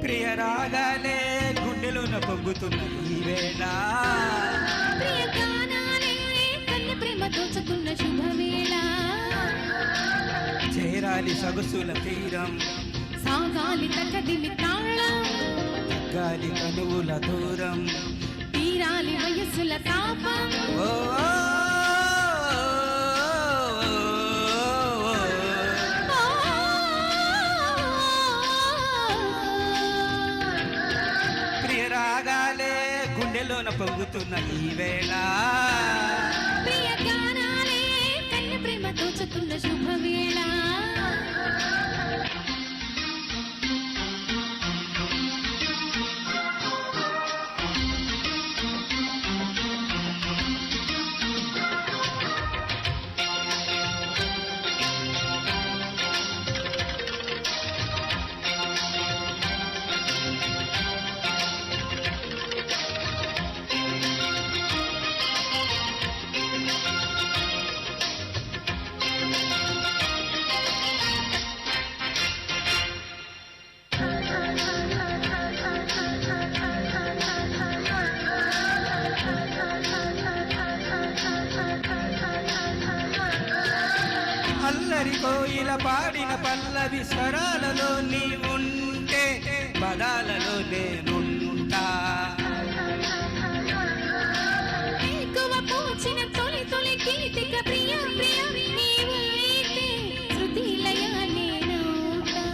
ప్రియ రాగాలే గుండెలోన పొంగుతున్న ఈ వేళ ప్రియ గానాలే కన్య ప్రేమ దోచుకున్న శుభవేళ చేరాలి సొగసుల తీరం సాగాలి తగ్గదిమి తాళం తగ్గాలి కనువుల దూరం తీరాలి వయస్సుల తాపం ఓ రాగాలే గుండెలోన పొంగుతున్న ఈ వేళ ప్రియ గానాలే కన్య ప్రేమ దోచుకున్న శుభవేళ అల్లరి కోయిల పాడిన పల్లవి స్వరాలలో నీ ఉంటే పదాలలో నేనుంటా ఎక్కువ పూచిన తొలి తొలి గీతిక ప్రియ ప్రియ నీవు అయితే శృతి లయ నేనవుతా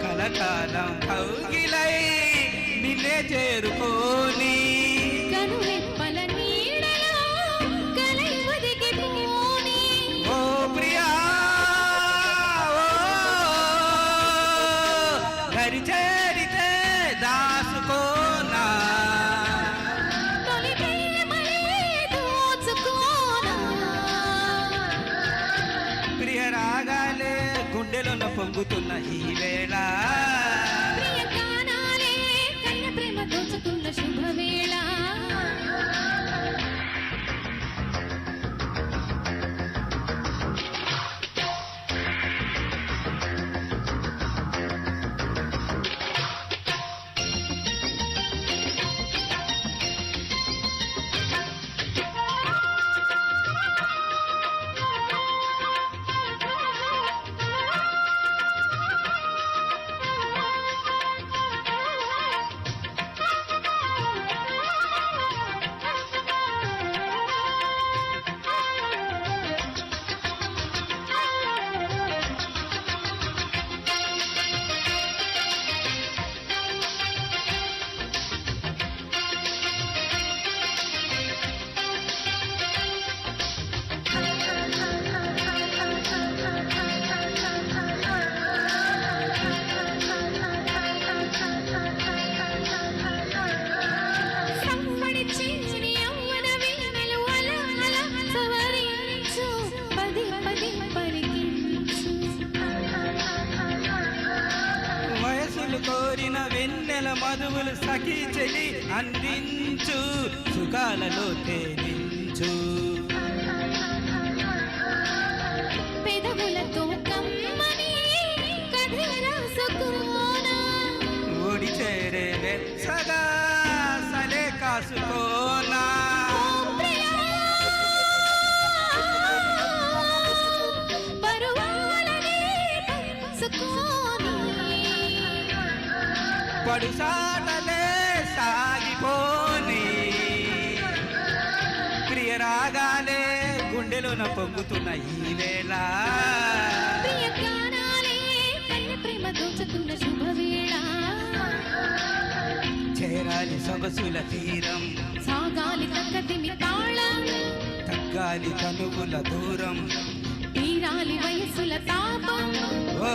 కలకాలం కౌగిలై నిన్నే చేరుకోని కనురెప్పల నీడలో కలై ఒదిగిపోని ఓ ప్రియా హరి చేరితే దాసుకోనా తొలి ప్రేమలే దోచుకోనా ప్రియ రాగాలే గుండెలోన పొంగుతున్న ఈ వేళ ప్రియ గానాలే కన్య ప్రేమ దోచుకున్న శుభవేళ సంబడి చిన్ని యవ్వన వీణలు అలా అలా సవరించు పది పది పరిగించు వయసులు కోరిన వెన్నెల మధువులు సఖీ చెలి అందించు సుఖాలలో తేలించు పెదవులతో కమ్మని కథ రాసుకోనా ఓడి చేరే వెచ్చగా సలే కాసుకోనా ప్రియా పరువాలనే పంచుకోని పడుసాటలే సాగిపోని ప్రియ రాగాలే గుండెలోన పొంగుతున్న ఈ వేళ ప్రియ గానాలే కన్య ప్రేమ దోచుకున్న శుభవేళ చేరాలి సొగసుల తీరం సాగాలి తగ్గదిమి తాళం తగ్గాలి కనువుల దూరం తీరాలి వయస్సుల తాపం ఓ